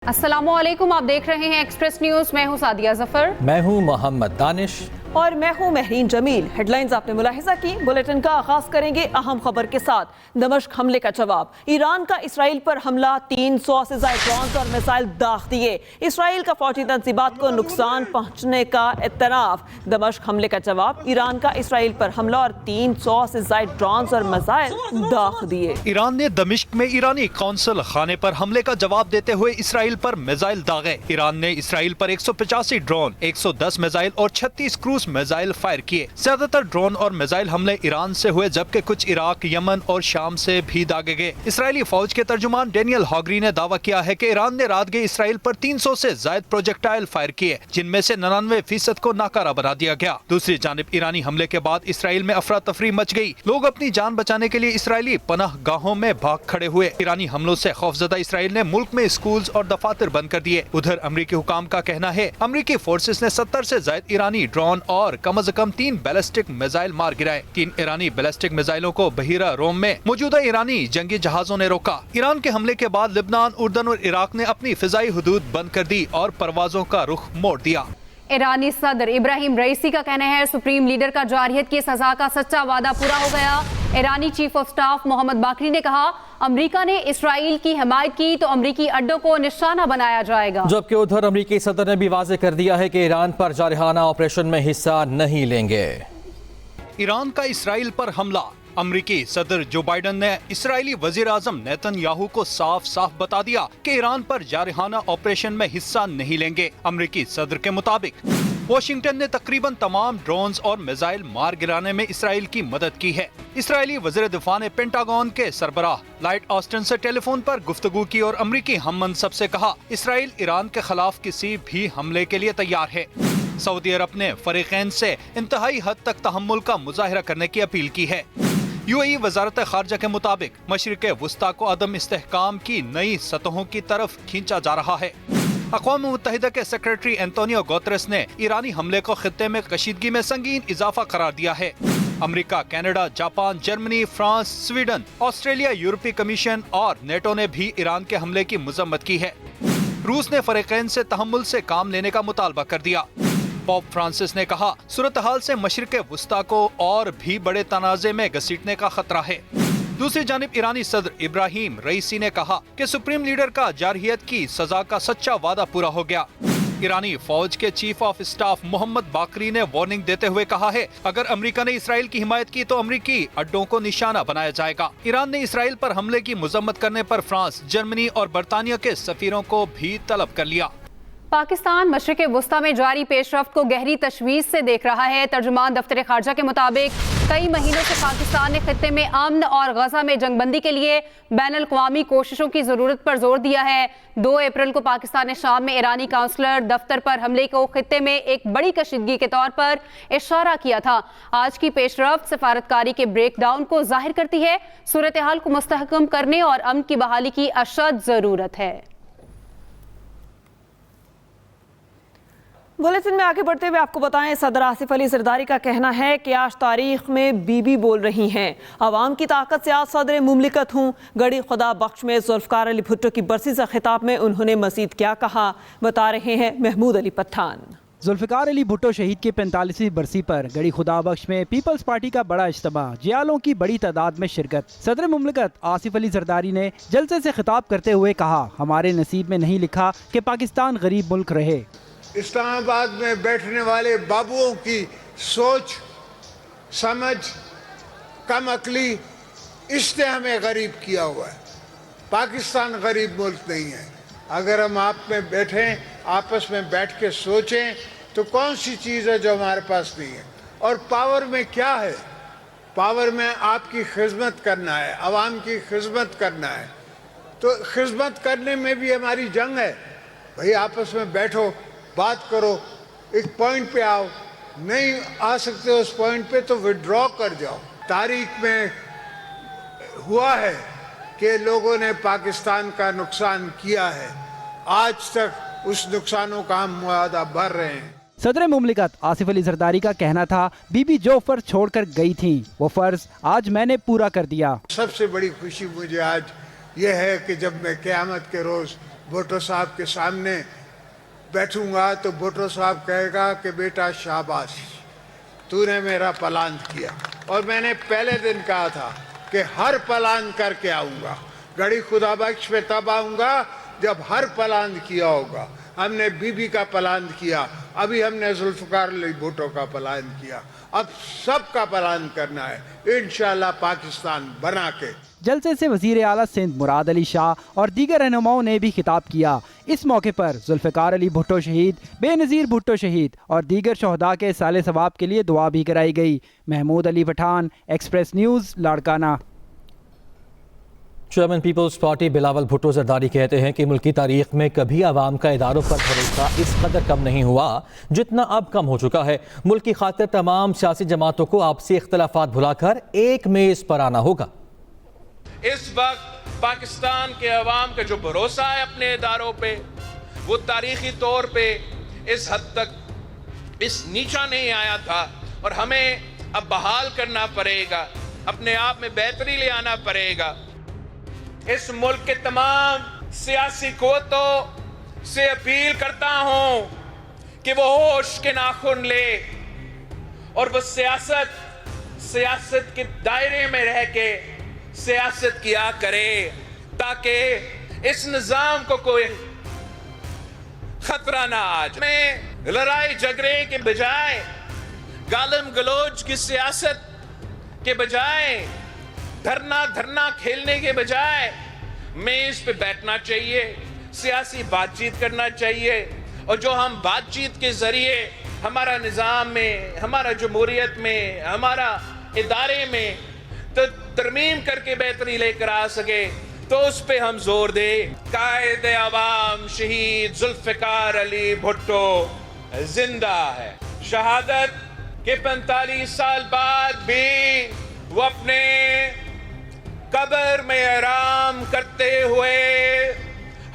अस्सलामुअलैकुम, आप देख रहे हैं एक्सप्रेस न्यूज। मैं हूं सादिया जफर। मैं हूं मोहम्मद दानिश और मैं हूं महरीन जमील। हेडलाइंस आपने मुलाहिजा की। बुलेटिन का आगाज करेंगे अहम खबर के साथ। दमिश्क हमले का जवाब। ईरान का इसराइल पर हमला, 300 से ज्यादा ड्रोन और मिसाइल दाग दिए। इसराइल का फौजी तंजीबात को नुकसान पहुंचने का इत्तराफ। दमिश्क हमले का जवाब। ईरान का इसराइल पर हमला और 300 से ज्यादा ड्रोन और मिसाइल दाग दिए। ईरान ने दमिश्क में ईरानी कौंसल खाने पर हमले का जवाब देते हुए इसराइल पर मिसाइल दागे। ईरान ने इसराइल पर 185 ड्रोन, 110 मिसाइल और 36 क्रूज मिसाइल फायर किए। ज्यादातर ड्रोन और मिसाइल हमले ईरान से हुए, जबकि कुछ इराक, यमन और शाम से भी दागे गए। इसराइली फौज के तर्जुमान डेनियल हॉगरी ने दावा किया है कि ईरान ने रात गए इसराइल पर 300 से ज्यादा प्रोजेक्टाइल फायर किए, जिनमें से 99% को नाकारा बना दिया गया। दूसरी जानिब ईरानी हमले के बाद इसराइल में अफरा तफरी मच गई। लोग अपनी जान बचाने के लिए इसराइली पनाह गाहों में भाग खड़े हुए। ईरानी हमलों से खौफजदा इसराइल ने मुल्क में स्कूल और दफातर बंद कर दिए। उधर अमरीकी हुकाम का कहना है अमरीकी फोर्सेस ने 70 से ज्यादा ईरानी ड्रोन और कम से कम 3 बैलिस्टिक मिसाइल मार गिराए। 3 ईरानी बैलिस्टिक मिसाइलों को बहिरा रोम में मौजूदा ईरानी जंगी जहाजों ने रोका। ईरान के हमले के बाद लिबनान, उर्दन और इराक ने अपनी फिजाई हुदूद बंद कर दी और परवाजों का रुख मोड़ दिया। ईरानी सदर इब्राहिम रईसी का कहना है सुप्रीम लीडर का जारहियत की सजा का सच्चा वादा पूरा हो गया। ईरानी चीफ ऑफ स्टाफ मोहम्मद बाकरी ने कहा अमेरिका ने इसराइल की हिमायत की तो अमेरिकी अड्डों को निशाना बनाया जाएगा। जबकि उधर अमेरिकी सदर ने भी वाज़ेह कर दिया है कि ईरान पर जारहाना ऑपरेशन में हिस्सा नहीं लेंगे। ईरान का इसराइल पर हमला। अमरीकी सदर जो बाइडन ने इसराइली वजीर आजम नेतन्याहू को साफ साफ बता दिया कि ईरान पर जारहाना ऑपरेशन में हिस्सा नहीं लेंगे। अमरीकी सदर के मुताबिक वाशिंगटन ने तकरीबन तमाम ड्रोन्स और मिसाइल मार गिराने में इसराइल की मदद की है। इसराइली वज़ीर दिफा ने पेंटागन के सरबराह लाइट ऑस्टिन से टेलीफोन पर गुफ्तगू की और अमरीकी हम मनसब से कहा इसराइल ईरान के खिलाफ किसी भी हमले के लिए तैयार है। सऊदी अरब ने फरीकैन से इंतहाई हद तक तहम्मुल का मुजाहिरा करने की अपील की है। यूएई वजारत खारजा के मुताबिक मशरिक वुस्ता को अदम इस्तेहकाम की नई सतहों की तरफ खींचा जा रहा है। अक़वाम मुत्तहिदा के सेक्रेटरी एंटोनियो गुतेरेस ने ईरानी हमले को खित्ते में कशीदगी में संगीन इजाफा करार दिया है। America, Canada, Japan, Germany, France, Sweden, Australia, यूरोपीय कमीशन और नेटो ने भी ईरान के हमले की मजम्मत की है। रूस ने फरीकैन से तहम्मुल से काम लेने का मुतालबा कर दिया। पोप फ्रांसिस ने कहा सूरत हाल से मशरिक वुस्ता को और भी बड़े तनाज़े में घसीटने का खतरा है। दूसरी जानिब ईरानी सदर इब्राहिम रईसी ने कहा कि सुप्रीम लीडर का जारहियत की सजा का सच्चा वादा पूरा हो गया। ईरानी फौज के चीफ ऑफ स्टाफ मोहम्मद बाकरी ने वार्निंग देते हुए कहा है अगर अमेरिका ने इसराइल की हिमायत की तो अमेरिकी अड्डों को निशाना बनाया जाएगा। ईरान ने इसराइल पर हमले की मजम्मत करने पर फ्रांस, जर्मनी और बरतानिया के सफीरों को भी तलब कर लिया। पाकिस्तान मशरिक वुस्ता में जारी पेशरफ्त को गहरी तशवीश से देख रहा है। तर्जुमान दफ्तर खारजा के मुताबिक कई महीनों से पाकिस्तान ने खित्ते में अमन और गजा में जंगबंदी के लिए बैनुल-अक़वामी कोशिशों की जरूरत पर जोर दिया है। 2 अप्रैल को पाकिस्तान ने शाम में ईरानी काउंसलर दफ्तर पर हमले को खित्ते में एक बड़ी कशीदगी के तौर पर इशारा किया था। आज की पेशरफ्त सफारतकारी के ब्रेक डाउन को जाहिर करती है। सूरत हाल को मुस्तहकम करने और अमन की बहाली की अशद जरूरत है। बुलेटिन में आगे बढ़ते हुए आपको बताएं सदर आसिफ अली जरदारी का कहना है कि आज तारीख में बीबी बोल रही हैं। अवाम की ताकत से आज सदर मुमलिकत हूँ। गड़ी खुदा बख्श में जुल्फ़िकार अली भुट्टो की बरसी से खिताब में उन्होंने मज़ीद क्या कहा, बता रहे हैं महमूद अली पठान। जुल्फ़िकार अली भुट्टो शहीद की 45वीं बरसी पर गड़ी खुदा बख्श में पीपल्स पार्टी का बड़ा इज्तिमा, जियालों की बड़ी तादाद में शिरकत। सदर मुमलिकत आसिफ अली जरदारी ने जलसे से खिताब करते हुए कहा हमारे नसीब में नहीं लिखा कि पाकिस्तान गरीब मुल्क रहे। इस्लामाबाद में बैठने वाले बाबुओं की सोच समझ कम अकली, इसने हमें गरीब किया हुआ है। पाकिस्तान गरीब मुल्क नहीं है। अगर हम आप में बैठें, आपस में बैठ के सोचें तो कौन सी चीज़ है जो हमारे पास नहीं है। और पावर में क्या है? पावर में आपकी खिदमत करना है, आवाम की खिदमत करना है। तो खिदमत करने में भी हमारी जंग है। भाई आपस में बैठो, बात करो, एक पॉइंट पे आओ। नहीं आ सकते उस पॉइंट पे तो विड्रॉ कर जाओ। तारीख में हुआ है कि लोगों ने पाकिस्तान का नुकसान किया है, आज तक उस नुकसानों का हम मुआवजा भर रहे हैं। सदर मुमलिकत आसिफ अली जरदारी का कहना था बीबी जो फर्ज छोड़कर गई थी वो फर्ज आज मैंने पूरा कर दिया। सबसे बड़ी खुशी मुझे आज ये है कि जब मैं क़यामत के रोज़ भुट्टो साहब के सामने बैठूंगा तो भुट्टो साहब कहेगा कि बेटा शाबाश, तूने मेरा पलान किया। और मैंने पहले दिन कहा था कि हर पलान करके आऊँगा, गड़ी खुदा बख्श पे तब आऊँगा जब हर पलान किया होगा। हमने बीबी का पलान किया, अभी हमने जुल्फ़िकार अली भुट्टो का पलान किया, अब सबका पलान करना है इंशाअल्लाह पाकिस्तान बना के। जलसे से वज़ीर आला सिंध मुराद अली शाह और दीगर रहनुमाओं ने भी खिताब किया। इस मौके पर जुल्फ़िकार अली भुट्टो शहीद, बेनज़ीर भुट्टो शहीद और दीगर शहदा के साले सवाब के लिए दुआ भी कराई गई। Mahmood Ali Pathan, Express News, Larkana. Chairman Peoples Party Bilawal Bhutto Zardari कहते हैं कि मुल्क की तारीख में कभी आवाम का इदारों पर भरोसा इस कदर कम नहीं हुआ जितना अब कम हो चुका है। मुल्क की खातिर तमाम सियासी जमातों को आपसी इख्तलाफात भुलाकर एक मेज़ पर आना होगा। इस वक्त पाकिस्तान के अवाम का जो भरोसा है अपने इदारों पे, वो तारीखी तौर पे इस हद तक इस नीचा नहीं आया था और हमें अब बहाल करना पड़ेगा, अपने आप में बेहतरी ले आना पड़ेगा। इस मुल्क के तमाम सियासी क़ुव्वतों से अपील करता हूं कि वो होश के नाखून ले और वो सियासत के दायरे में रह के सियासत किया करे, ताकि इस निज़ाम को कोई खतरा ना आ जाए। में लड़ाई झगड़े के बजाय, गालम गलोच की सियासत के बजाय, धरना खेलने के बजाय मेज पे बैठना चाहिए, सियासी बातचीत करना चाहिए। और जो हम बातचीत के जरिए हमारा निज़ाम में, हमारा जमहूरियत में, हमारा इदारे में तो तरमीम करके बेहतरी लेकर आ सके, तो उस पे हम जोर दें। कायद अवाम शहीद जुल्फ़िकार अली भुट्टो जिंदा है। शहादत के 45 साल बाद भी वो अपने कब्र में आराम करते हुए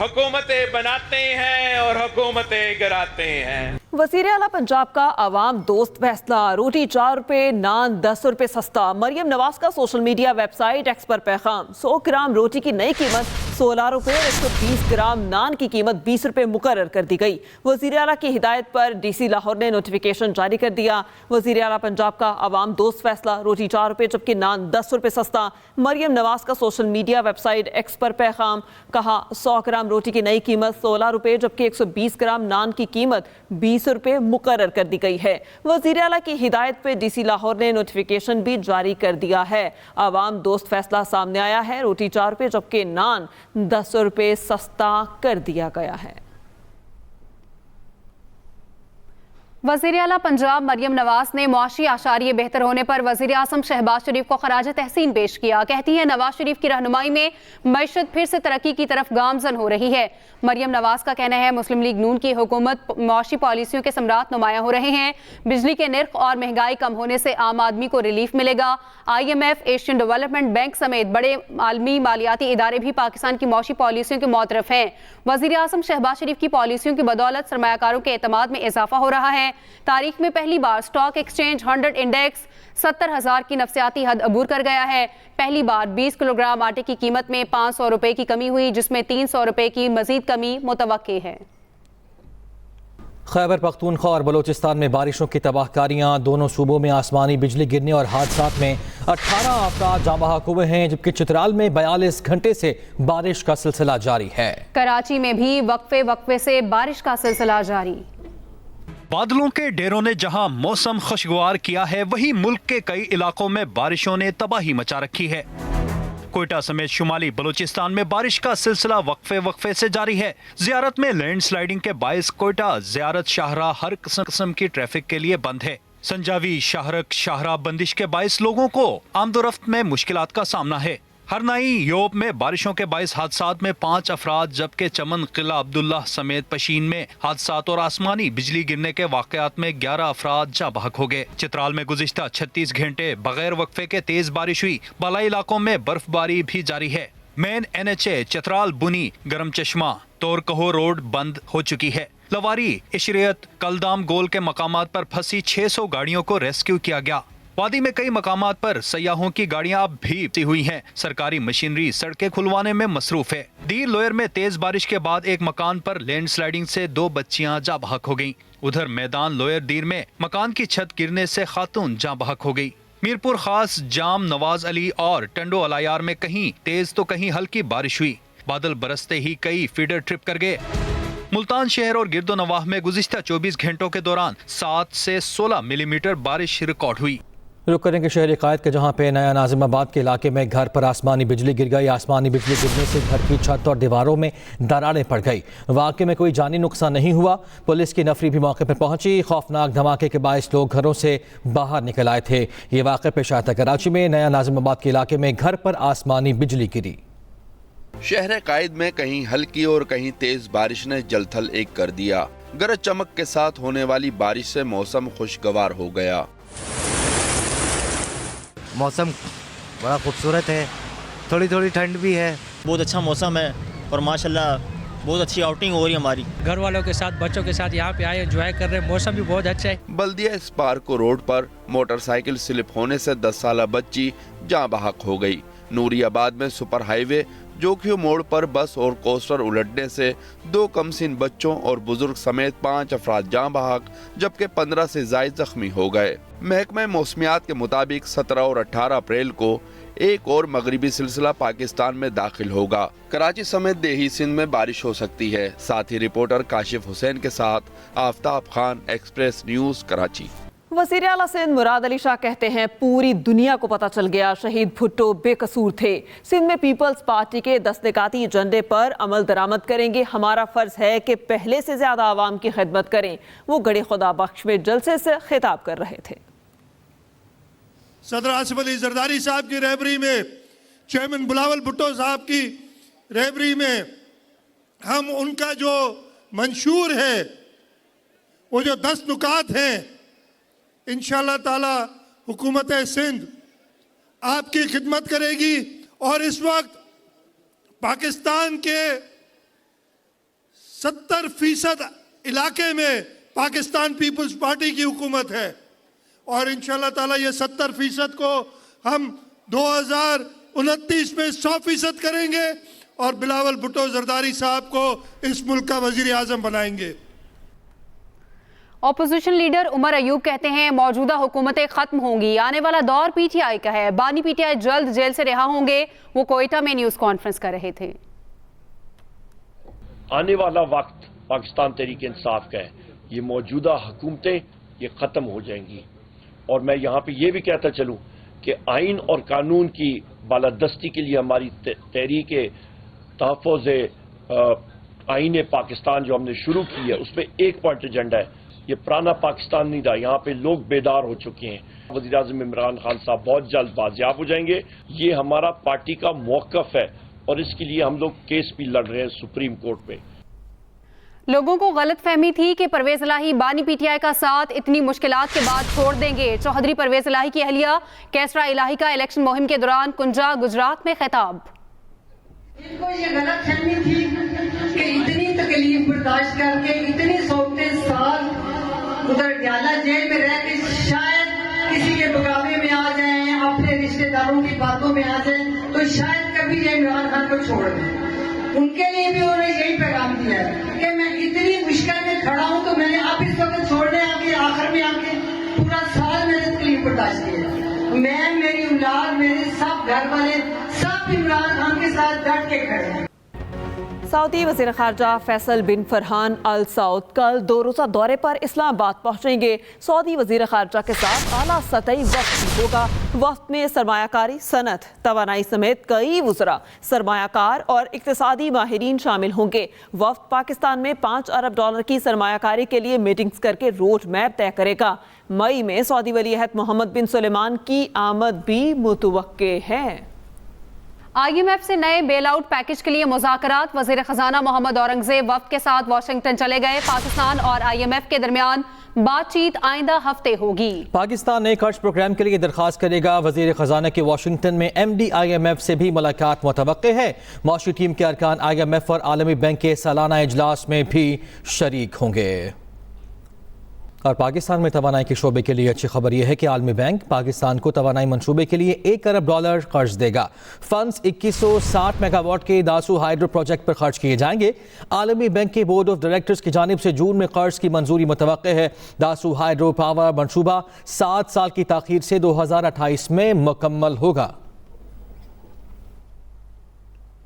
हुकूमतें बनाते हैं और हुकूमतें गिराते हैं। वज़ीर आला पंजाब का आवाम दोस्त फैसला, रोटी 4 रुपए, नान 10 रुपए सस्ता। मरियम नवाज का सोशल मीडिया वेबसाइट एक्स पर पैगाम। 100 ग्राम रोटी की नई कीमत 16 रुपए और 120 ग्राम नान की कीमत 20 रुपए मुकर्रर कर दी गई। वज़ीर आला की हिदायत पर DC लाहौर ने नोटिफिकेशन जारी कर दिया। वज़ीर आला पंजाब का आवाम दोस्त फैसला, रोटी 4 रुपए जबकि नान 10 रुपए सस्ता। मरियम नवाज का सोशल मीडिया वेबसाइट एक्स पर पैगाम। कहा 100 ग्राम रोटी की नई कीमत 16 रुपए जबकि 120 ग्राम नान की कीमत 20 रुपए मुकर्रर कर दी गई है। वज़ीर आला की हिदायत पे DC लाहौर ने नोटिफिकेशन भी जारी कर दिया है। आवाम दोस्त फैसला सामने आया है, रोटी 4 रुपए जबकि नान 10 रुपए सस्ता कर दिया गया है। वज़ीर आला पंजाब मरियम नवाज ने मुआशी आशारिये बेहतर होने पर वज़ीर आज़म शहबाज शरीफ को खराज तहसीन पेश किया। कहती हैं नवाज शरीफ की रहनुमाई में मईशत फिर से तरक्की की तरफ गामजन हो रही है। मरियम नवाज का कहना है मुस्लिम लीग नून की हुकूमत मुआशी पॉलिसियों के सम्राट नुमाया हो रहे हैं। बिजली के निर्ख और महंगाई कम होने से आम आदमी को रिलीफ मिलेगा। IMF, एशियन डेवलपमेंट बैंक समेत बड़े आलमी मालियाती इदारे भी पाकिस्तान की मुआशी पॉलिसियों के मुतरफ हैं। वज़ीर आज़म शहबाज शरीफ की पॉलिसियों की बदौलत सरमायाकारों के एतमाद में इजाफा हो रहा है। तारीख में पहली बार स्टॉक एक्सचेंज 100 इंडेक्स 70,000 की नफसियाती हद अबूर कर गया है। पहली बार 20 किलोग्राम आटे की कीमत में 500 रुपए की कमी हुई, जिसमें 300 रुपए की मजीद कमी मुतवक्के है। खैबर पख्तूनख्वा और बलोचिस्तान में बारिशों की तबाहकारियां, दोनों सूबों में आसमानी बिजली गिरने और हादसात में 18 अफराद जाँ बहक हुए हैं, जबकि चित्राल में 42 घंटे से बारिश का सिलसिला जारी है। कराची में भी वक्फे से बारिश का सिलसिला जारी। बादलों के डेरों ने जहां मौसम खुशगवार किया है, वहीं मुल्क के कई इलाकों में बारिशों ने तबाही मचा रखी है। कोयटा समेत शुमाली बलूचिस्तान में बारिश का सिलसिला वक्फे से जारी है। जियारत में लैंडस्लाइडिंग के बायस कोयटा जियारत शाहराह हर किस्म की ट्रैफिक के लिए बंद है। संजावी शाहरक शाहराह बंदिश के बायस लोगों को आमदोरफ्त में मुश्किलात का सामना है। हरनाई योब में बारिशों के बायस हादसात में 5 अफराद, जबकि चमन किला अब्दुल्ला समेत पशीन में हादसात और आसमानी बिजली गिरने के वाकयात में 11 अफराद जाँ बहक हो गए। चित्राल में गुज़िश्ता 36 घंटे बगैर वक्फे के तेज बारिश हुई। बालाई इलाकों में बर्फबारी भी जारी है। मेन NHA चित्राल बुनी गरम चश्मा तोरकहो रोड बंद हो चुकी है। लवारी इशरियत कलदाम गोल के मकामात पर फंसी 600 गाड़ियों को रेस्क्यू किया गया। वादी में कई मकामात पर सयाहों की गाड़ियां अब भी फंसी हुई हैं। सरकारी मशीनरी सड़कें खुलवाने में मसरूफ है। दीर लोयर में तेज बारिश के बाद एक मकान पर लैंडस्लाइडिंग से 2 बच्चियां जाँ बहक हो गईं। उधर मैदान लोयर दीर में मकान की छत गिरने से खातून जाँ बहक हो गई। मीरपुर खास, जाम, नवाज अली और टंडो अलायार में कहीं तेज तो कहीं हल्की बारिश हुई। बादल बरसते ही कई फीडर ट्रिप कर गए। मुल्तान शहर और गिरदो नवाह में गुज़िश्ता 24 घंटों के दौरान 7 से 16 मिलीमीटर बारिश रिकॉर्ड हुई। रुक करेंगे शहरी कायद के, जहाँ पे नया नाजिमाबाद के इलाके में घर पर आसमानी बिजली गिर गई। आसमानी बिजली गिरने से घर की छत और दीवारों में दरारें पड़ गई। वाक़े में कोई जानी नुकसान नहीं हुआ। पुलिस की नफरी भी मौके पर पहुंची। खौफनाक धमाके के बायस लोग घरों से बाहर निकल आए थे। ये वाक़या पेश आया था कराची में। नया नाजिमाबाद के इलाके में घर पर आसमानी बिजली गिरी। शहर कायद में कहीं हल्की और कहीं तेज बारिश ने जलथल एक कर दिया। गरज चमक के साथ होने वाली बारिश से मौसम खुशगवार हो गया। मौसम बड़ा खूबसूरत है, थोड़ी थोड़ी ठंड भी है। बहुत अच्छा मौसम है और माशाल्लाह बहुत अच्छी आउटिंग हो रही है हमारी। घर वालों के साथ, बच्चों के साथ यहाँ पे आए, एंजॉय कर रहे हैं। मौसम भी बहुत अच्छा है। बल्दिया स्पार्को रोड पर मोटरसाइकिल स्लिप होने से 10 साला बच्ची जाँ बहक हो गई। नूरियाबाद में सुपर हाईवे जोखियो मोड़ पर बस और कोस्टर उलटने से 2 कमसिन बच्चों और बुजुर्ग समेत 5 अफराद जाँ बहक, जबकि 15 से ज़ायद जख्मी हो गए। महकमा मौसमियात के मुताबिक 17 और 18 अप्रैल को एक और मगरिबी सिलसिला पाकिस्तान में दाखिल होगा। कराची समेत देही सिंध में बारिश हो सकती है। साथ ही रिपोर्टर काशिफ हुसैन के साथ आफ्ताब खान, एक्सप्रेस न्यूज़, कराची। वज़ीर आला सिंध मुराद अली शाह कहते हैं पूरी दुनिया को पता चल गया शहीद भुट्टो बेकसूर थे। सिंध में पीपल्स पार्टी के दस्तकाती एजेंडे पर अमल दरामद करेंगे। हमारा फर्ज है कि पहले से ज्यादा आवाम की खिदमत करें। वो गड़े खुदा बख्श में जलसे से खिताब कर रहे थे। सदर आसिफ अली जरदारी साहब की रहबरी में, चेयरमैन बिलावल भुट्टो साहब की रहबरी में हम उनका जो मंशूर है, वो जो 10 नुकात हैं, इंशाअल्लाह ताला हुकूमत सिंध आपकी खिदमत करेगी। और इस वक्त पाकिस्तान के 70% इलाके में पाकिस्तान पीपल्स पार्टी की हुकूमत है और इंशाअल्लाह ताला ये 70% को हम 2029 में 100% करेंगे और बिलावल भुट्टो जरदारी साहब को इस मुल्क का वजीर आजम बनाएंगे। ऑपोजिशन लीडर उमर अयूब कहते हैं मौजूदा हुकूमतें खत्म होंगी, आने वाला दौर पीटीआई का है। बानी पीटीआई जल्द जेल से रिहा होंगे। वो कोयटा में न्यूज कॉन्फ्रेंस कर रहे थे। आने वाला वक्त पाकिस्तान तहरीक इंसाफ का है। ये मौजूदा हुकूमतें ये खत्म हो जाएंगी और मैं यहाँ पे ये भी कहता चलूँ कि आइन और कानून की बालादस्ती के लिए हमारी तहरीक तहफ़्फ़ुज़ आइन पाकिस्तान जो हमने शुरू की है, उसमें एक पॉइंट एजेंडा है। ये पुराना पाकिस्तान नहीं था। यहाँ पे लोग बेदार हो चुके हैं। वज़ीर आज़म इमरान खान साहब बहुत जल्द बाजियाब हो जाएंगे। ये हमारा पार्टी का मौक़िफ़ है और इसके लिए हम लोग केस भी लड़ रहे हैं सुप्रीम कोर्ट में। लोगों को गलत फहमी थी कि परवेज इलाही बानी पीटीआई का साथ इतनी मुश्किलात के बाद छोड़ देंगे। चौधरी परवेज इलाही की अहलिया कैसरा इलाही का इलेक्शन मुहिम के दौरान कुंजा, गुजरात में खिताब। इनको ये गलत फहमी थी कि इतनी तकलीफ बर्दाश्त करके, इतनी 100 साल उधर ग्याला जेल में रह के शायद किसी के मुकाबले में आ जाए, अपने रिश्तेदारों की बातों में आ जाए, तो शायद कभी ये इमरान खान को छोड़ दें। उनके लिए भी उन्होंने यही पैगाम दिया है कि मैं इतनी मुश्किल में खड़ा हूं तो मैंने अब इस वक्त छोड़ने आके आखिर में आके पूरा साल मैंने तकलीफ बर्दाश्त की है। मैं, मेरी औलाद, मेरे सब घर वाले सब इमरान खान के साथ डट के खड़े हैं। सऊदी वज़ीर ख़ारजा फैसल बिन फरहान अल सऊद कल 2 रोज़ा दौरे पर इस्लामाबाद पहुँचेंगे। सऊदी वज़ीर ख़ारजा के साथ आला सतही वफ़द भी होगा। वफ़द में सरमायाकारी, सनत, तवानाई समेत कई वज़रा, सरमायाकार और इक़्तिसादी माहिरीन शामिल होंगे। वफ़द पाकिस्तान में $5 अरब की सरमायाकारी के लिए मीटिंग्स करके रोड मैप तय करेगा। मई में सऊदी वली अहद मोहम्मद बिन सुलेमान की आमद भी मुतवक्के है। IMF से नए बेल आउट पैकेज के लिए मुज़ाकरात। वज़ीर ख़जाना मोहम्मद औरंगज़ेब वफ़द के साथ वाशिंगटन चले गए। पाकिस्तान और IMF के दरमियान बातचीत आइंदा हफ्ते होगी। पाकिस्तान नए कर्ज प्रोग्राम के लिए दरखास्त करेगा। वज़ीर ख़जाना की वाशिंगटन में MD IMF से भी मुलाकात मुतवक्के है। मौशी टीम के अरकान IMF और आलमी बैंक के सालाना इजलास में भी शरीक होंगे। اور پاکستان میں توانائی کے شعبے کے لیے اچھی خبر یہ ہے کہ عالمی بینک پاکستان کو توانائی منصوبے کے لیے $1 ارب قرض دے گا۔ فنڈز 2160 میگا واٹ کے داسو ہائیڈرو پروجیکٹ پر خرچ کیے جائیں گے۔ عالمی بینک کے بورڈ آف ڈائریکٹرز کی جانب سے جون میں قرض کی منظوری متوقع ہے۔ داسو ہائیڈرو پاور منصوبہ 7 سال کی تاخیر سے 2028 میں مکمل ہوگا۔